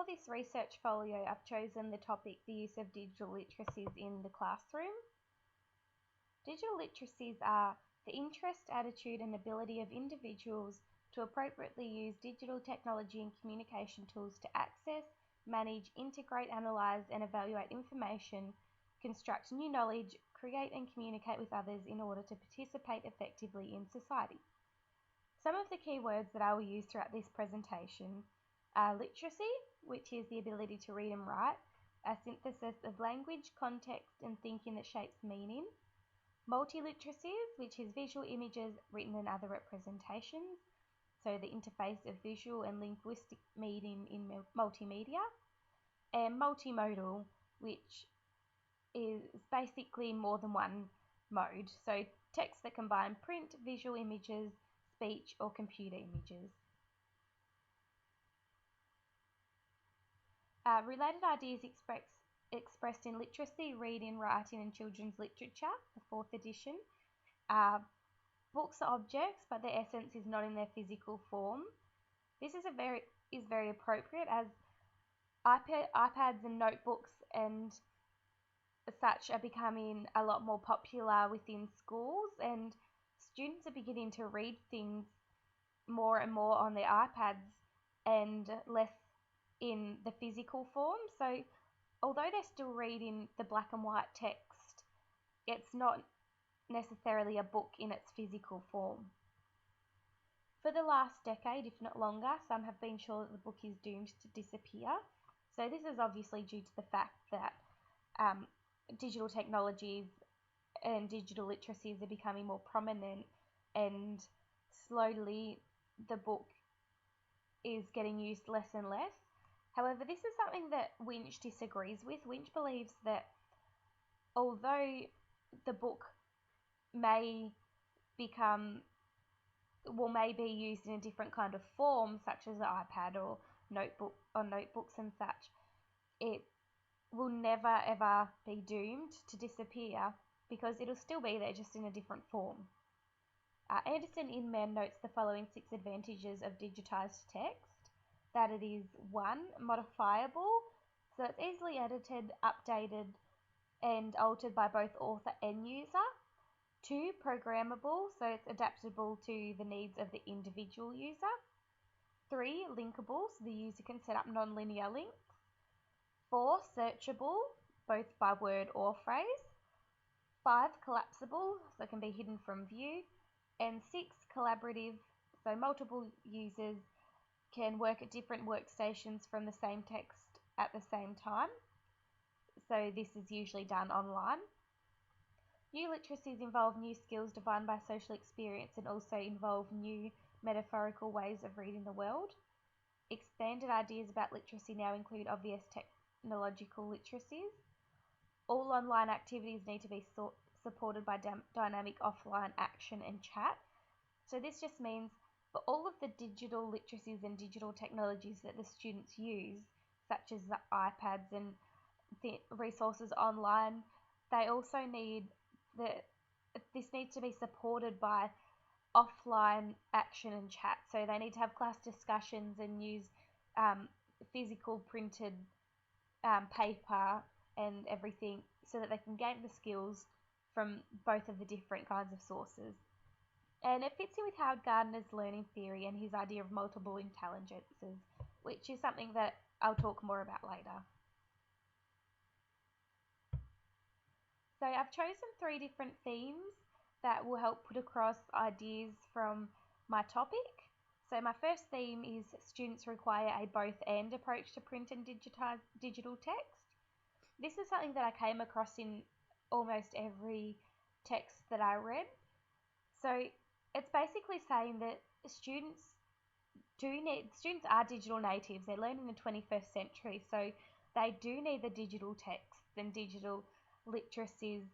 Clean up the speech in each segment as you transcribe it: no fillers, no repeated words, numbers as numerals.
For this research folio, I've chosen the topic, the use of digital literacies in the classroom. Digital literacies are the interest, attitude, and ability of individuals to appropriately use digital technology and communication tools to access, manage, integrate, analyze, and evaluate information, construct new knowledge, create and communicate with others in order to participate effectively in society. Some of the key words that I will use throughout this presentation are literacy, which is the ability to read and write, a synthesis of language, context, and thinking that shapes meaning. Multiliteracies, which is visual images, written and other representations, so the interface of visual and linguistic meaning in multimedia. And multimodal, which is basically more than one mode, so text that combine print, visual images, speech, or computer images. Related ideas expressed in literacy, reading, writing, and children's literature, the 4th edition. Books are objects, but their essence is not in their physical form. This is very appropriate, as iPads and notebooks and such are becoming a lot more popular within schools, and students are beginning to read things more and more on their iPads and less in the physical form. So although they're still reading the black and white text, it's not necessarily a book in its physical form. For the last decade, if not longer, some have been sure that the book is doomed to disappear. So this is obviously due to the fact that digital technologies and digital literacies are becoming more prominent, and slowly the book is getting used less and less. However, this is something that Winch disagrees with. Winch believes that although the book may be used in a different kind of form, such as an iPad or notebooks and such, it will never ever be doomed to disappear because it'll still be there, just in a different form. Anderson Inman notes the following 6 advantages of digitized text. That it is 1, modifiable, so it's easily edited, updated, and altered by both author and user. 2, programmable, so it's adaptable to the needs of the individual user. 3, linkable, so the user can set up non-linear links. 4, searchable, both by word or phrase. 5, collapsible, so it can be hidden from view. And 6, collaborative, so multiple users can work at different workstations from the same text at the same time. So this is usually done online. New literacies involve new skills defined by social experience and also involve new metaphorical ways of reading the world. Expanded ideas about literacy now include obvious technological literacies. All online activities need to be supported by dynamic offline action and chat. So this just means for all of the digital literacies and digital technologies that the students use, such as the iPads and the resources online, they also need this needs to be supported by offline action and chat. So they need to have class discussions and use physical printed paper and everything so that they can gain the skills from both of the different kinds of sources. And it fits in with Howard Gardner's learning theory and his idea of multiple intelligences, which is something that I'll talk more about later. So I've chosen 3 different themes that will help put across ideas from my topic. So my first theme is students require a both-and approach to print and digital text. This is something that I came across in almost every text that I read. So it's basically saying that students are digital natives. They learn in the 21st century, so they do need the digital texts and digital literacies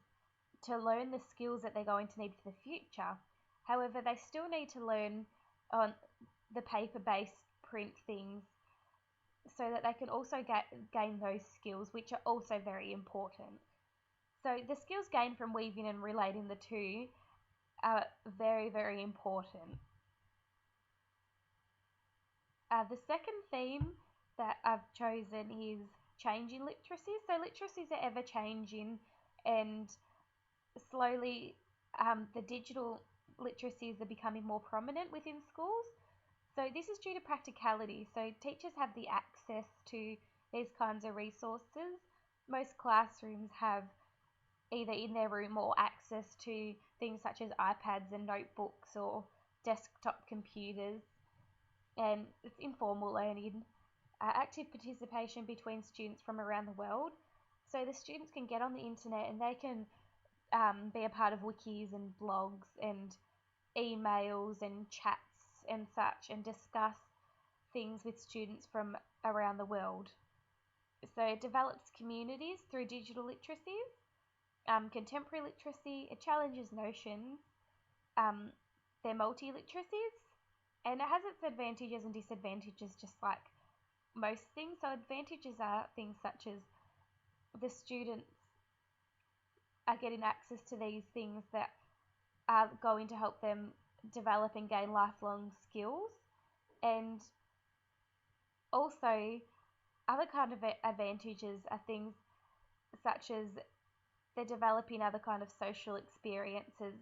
to learn the skills that they're going to need for the future. However, they still need to learn on the paper-based print things so that they can also gain those skills, which are also very important. So the skills gained from weaving and relating the two are very, very important. The second theme that I've chosen is changing literacies. So literacies are ever changing, and slowly the digital literacies are becoming more prominent within schools. So this is due to practicality. So teachers have the access to these kinds of resources. Most classrooms have either in their room or access to things such as iPads and notebooks or desktop computers, and it's informal learning, active participation between students from around the world. So the students can get on the internet and they can be a part of wikis and blogs and emails and chats and such, and discuss things with students from around the world. So it develops communities through digital literacies. Contemporary literacy, it challenges notions. Um, they're multi-literacies, and it has its advantages and disadvantages just like most things. So advantages are things such as the students are getting access to these things that are going to help them develop and gain lifelong skills, and also other kind of advantages are things such as they're developing other kind of social experiences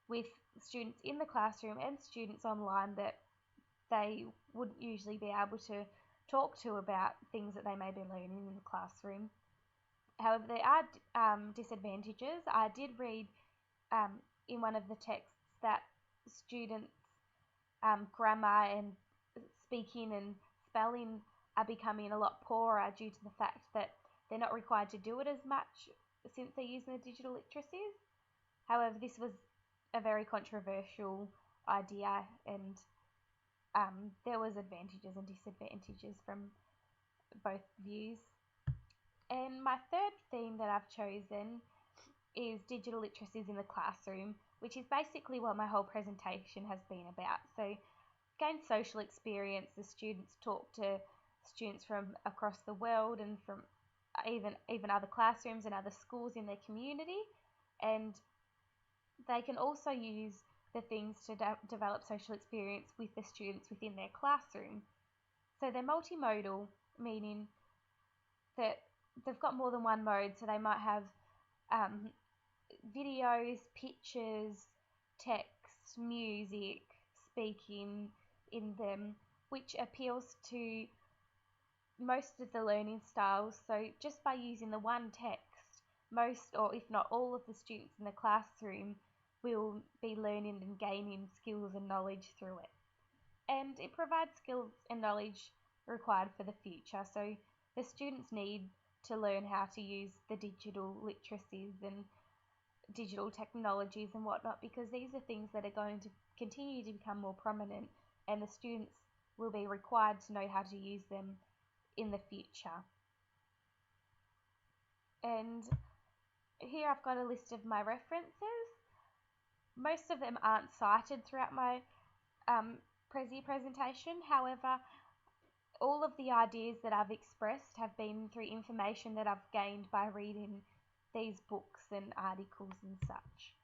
with students in the classroom and students online that they wouldn't usually be able to talk to about things that they may be learning in the classroom. However, there are disadvantages. I did read um, in one of the texts that students' grammar and speaking and spelling are becoming a lot poorer due to the fact that they're not required to do it as much since they're using the digital literacies. However, this was a very controversial idea, and there was advantages and disadvantages from both views. And my third theme that I've chosen is digital literacies in the classroom, which is basically what my whole presentation has been about. So gain social experience, the students talk to students from across the world and from even other classrooms and other schools in their community, and they can also use the things to develop social experience with the students within their classroom. So they're multimodal, meaning that they've got more than one mode. So they might have um, videos, pictures, text, music, speaking in them, which appeals to most of the learning styles. So just by using the one text, most or if not all of the students in the classroom will be learning and gaining skills and knowledge through it. And it provides skills and knowledge required for the future. So the students need to learn how to use the digital literacies and digital technologies and whatnot, because these are things that are going to continue to become more prominent, and the students will be required to know how to use them in the future. And here I've got a list of my references. Most of them aren't cited throughout my presentation. However, all of the ideas that I've expressed have been through information that I've gained by reading these books and articles and such.